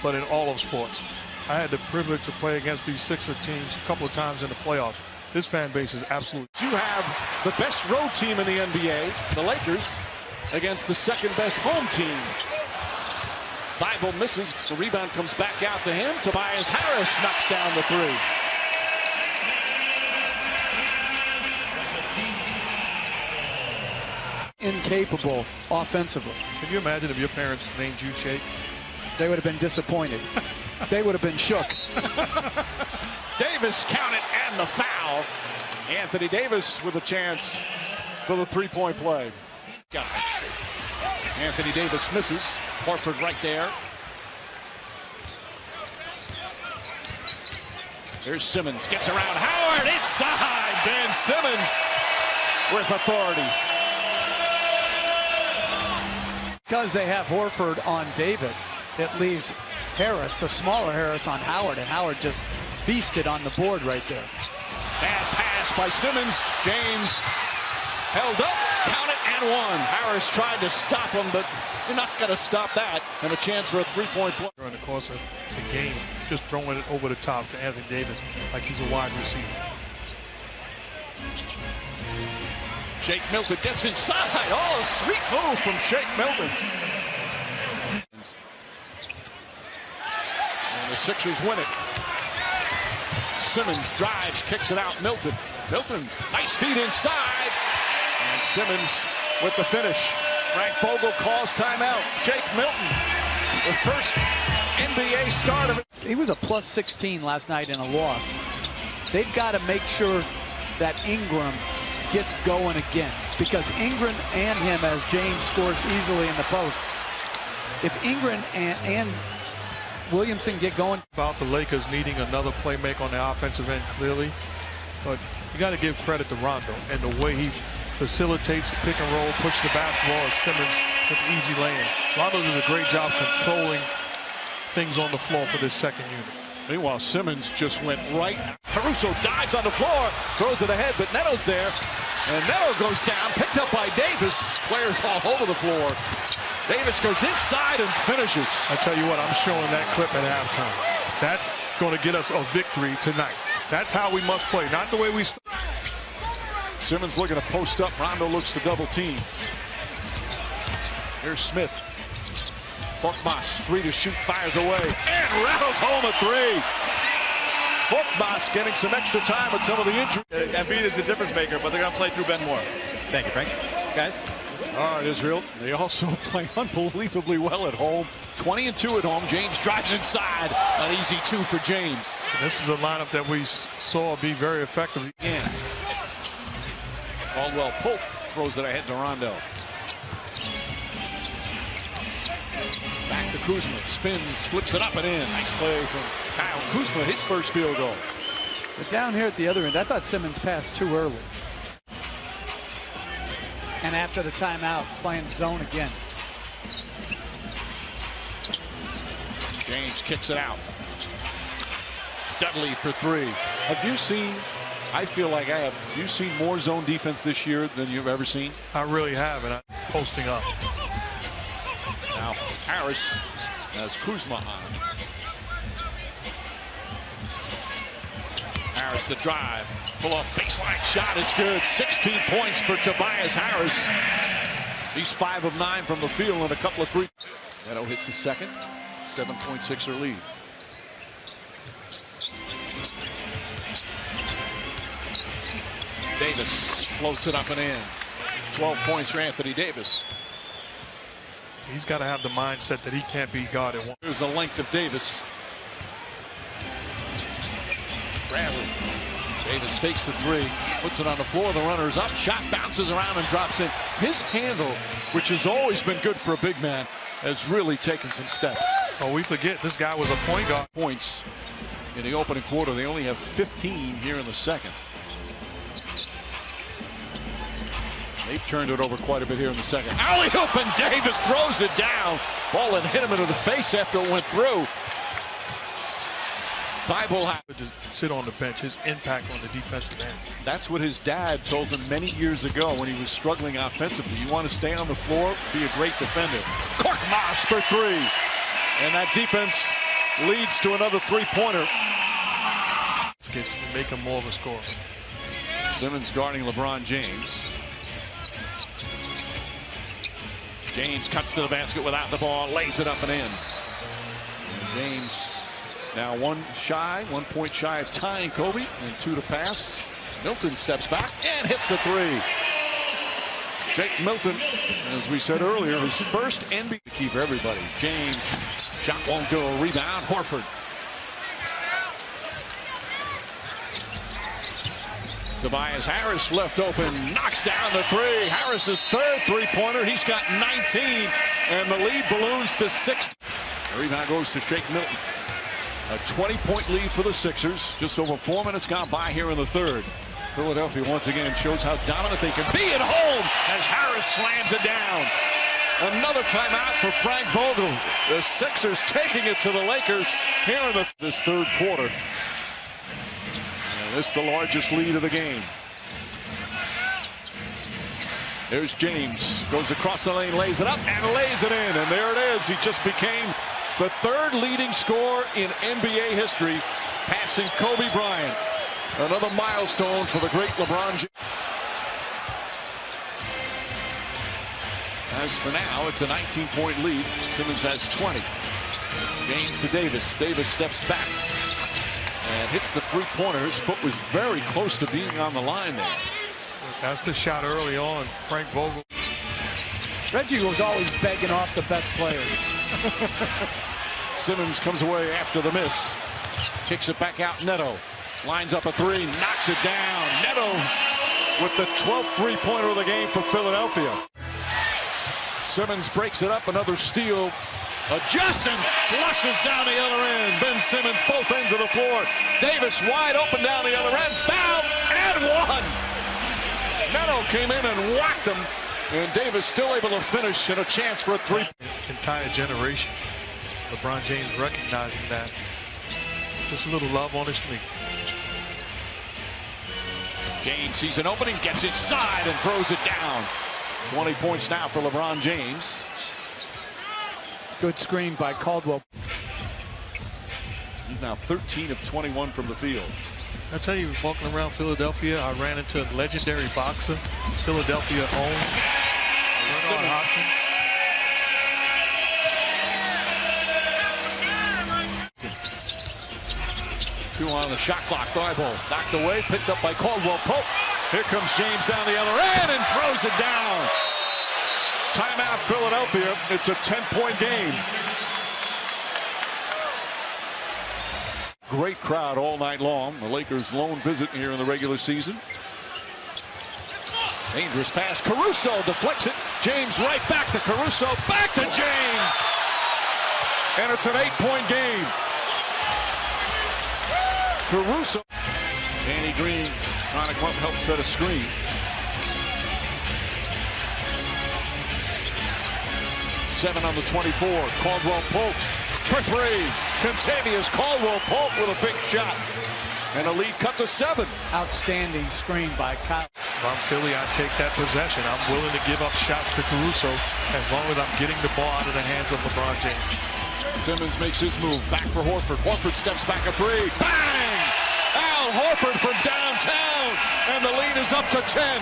but in all of sports. I had the privilege to play against these Sixer teams a couple of times in the playoffs. This fan base is absolute. You have the best road team in the NBA, the Lakers, against the second best home team. Bible misses. The rebound comes back out to him. Tobias Harris knocks down the three. Incapable offensively. Can you imagine if your parents named you Shake? They would have been disappointed. They would have been shook. Davis counted and the foul. Anthony Davis with a chance for the three-point play. Got it. Anthony Davis misses. Horford right there. Here's Simmons. Gets around Howard. Inside. Ben Simmons with authority. Because they have Horford on Davis, it leaves Harris, the smaller Harris, on Howard, and Howard just feasted on the board right there. Bad pass by Simmons. James held up, count it, and one. Harris tried to stop him, but you're not going to stop that. And a chance for a three-point play. During the course of the game, just throwing it over the top to Anthony Davis like he's a wide receiver. Shake Milton gets inside. Oh, a sweet move from Shake Milton. And the Sixers win it. Simmons drives, kicks it out. Milton. Milton, nice feed inside. And Simmons with the finish. Frank Vogel calls timeout. Shake Milton, the first NBA start of it. He was a plus 16 last night in a loss. They've got to make sure that Ingram gets going again, because Ingram and him, as James scores easily in the post, if Ingram and Williamson get going. About the Lakers needing another playmaker on the offensive end, clearly, but you got to give credit to Rondo and the way he facilitates the pick and roll, push the basketball, and Simmons with easy laying. Rondo does a great job controlling things on the floor for this second unit. Meanwhile, Simmons just went right. Caruso dives on the floor, throws it ahead, but Neto's there. And Neto goes down, picked up by Davis. Players all over the floor. Davis goes inside and finishes. I tell you what, I'm showing that clip at halftime. That's going to get us a victory tonight. That's how we must play, not the way we. Simmons looking to post up. Rondo looks to double team. Here's Smith. Korkmaz, three to shoot, fires away, and rattles home a three. Korkmaz getting some extra time with some of the injury. Embiid is a difference maker, but they're going to play through Ben Moore. Thank you, Frank. Guys. All right, Israel. They also play unbelievably well at home. 20-2 at home. James drives inside. An easy two for James. This is a lineup that we saw be very effective. In. Caldwell Pope throws it ahead to Rondo. Back to Kuzma, spins, flips it up and in. Nice play from Kyle Kuzma, his first field goal. But down here at the other end, I thought Simmons passed too early. And after the timeout, playing zone again. James kicks it out. Dudley for three. Have you seen, I feel like I have you seen more zone defense this year than you've ever seen? I really have, and I'm posting up. Now Harris has Kuzma on him. Harris the drive. Pull up baseline shot is good. 16 points for Tobias Harris. He's 5 of 9 from the field and a couple of three. Neto hits his second. 7.6er lead. Davis floats it up and in. 12 points for Anthony Davis. He's got to have the mindset that he can't be guarded. Here's the length of Davis. Bradley. Davis fakes the three, puts it on the floor. The runner's up, shot bounces around and drops in. His handle, which has always been good for a big man, has really taken some steps. Oh, we forget this guy was a point guard. Points in the opening quarter. They only have 15 here in the second. They've turned it over quite a bit here in the second. Alley-oop and Davis throws it down. Ball and hit him into the face after it went through. Bible just sit on the bench. His impact on the defensive end. That's what his dad told him many years ago when he was struggling offensively. You want to stay on the floor, be a great defender. Korkmaz for three. And that defense leads to another three-pointer. Let's make him more of a scorer. Simmons guarding LeBron James. James cuts to the basket without the ball, lays it up and in. And James now 1 point shy of tying Kobe, and 2 to pass. Milton steps back and hits the three. Jake Milton, as we said earlier, his first NBA to keep everybody. James, shot won't go, rebound, Horford. Tobias Harris left open, knocks down the three. Harris's third three-pointer. He's got 19, and the lead balloons to 6. The rebound goes to Shake Milton. A 20-point lead for the Sixers. Just over 4 minutes gone by here in the third. Philadelphia once again shows how dominant they can be at home as Harris slams it down. Another timeout for Frank Vogel. The Sixers taking it to the Lakers here in this third quarter. And this is the largest lead of the game. There's James, goes across the lane, lays it up, and lays it in. And there it is. He just became the third leading scorer in NBA history, passing Kobe Bryant. Another milestone for the great LeBron James. As for now, it's a 19-point lead. Simmons has 20. James to Davis. Davis steps back and hits the three-pointer. His foot was very close to being on the line there. That's the shot early on. Frank Vogel. Reggie was always begging off the best players. Simmons comes away after the miss. Kicks it back out. Neto lines up a three, knocks it down. Neto with the 12th three-pointer of the game for Philadelphia. Simmons breaks it up, another steal. Adjusts and flushes down the other end. Ben Simmons, both ends of the floor. Davis wide open down the other end. Foul and one. Neto came in and whacked him. And Davis still able to finish and a chance for a three. Entire generation. LeBron James recognizing that. Just a little love on his feet. James sees an opening, gets inside and throws it down. 20 points now for LeBron James. Good screen by Caldwell. He's now 13 of 21 from the field. I tell you, walking around Philadelphia, I ran into a legendary boxer, Philadelphia owned, Bernard Hopkins. Two on the shot clock. Thibault knocked away, picked up by Caldwell Pope. Here comes James down the other end and throws it down. Timeout Philadelphia. It's a 10-point game. Great crowd all night long. The Lakers' lone visit here in the regular season. Dangerous pass. Caruso deflects it. James right back to Caruso. Back to James. And it's an 8-point game. Caruso. Danny Green trying to come up, help set a screen. Seven on the 24. Caldwell Pope for three. Contavious Caldwell Pope with a big shot. And a lead cut to 7. Outstanding screen by Kyle. If I'm Philly, I take that possession. I'm willing to give up shots to Caruso as long as I'm getting the ball out of the hands of LeBron James. Simmons makes his move. Back for Horford. Horford steps back a three. Bang! Al Horford from downtown. And the lead is up to 10.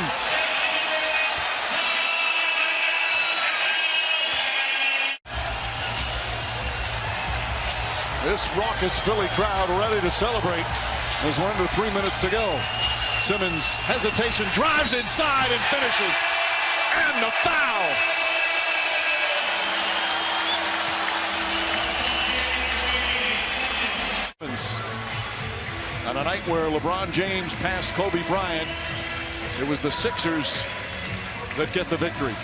This raucous Philly crowd ready to celebrate as we're under 3 minutes to go. Simmons hesitation, drives inside and finishes. And the foul. On a night where LeBron James passed Kobe Bryant, it was the Sixers that get the victory.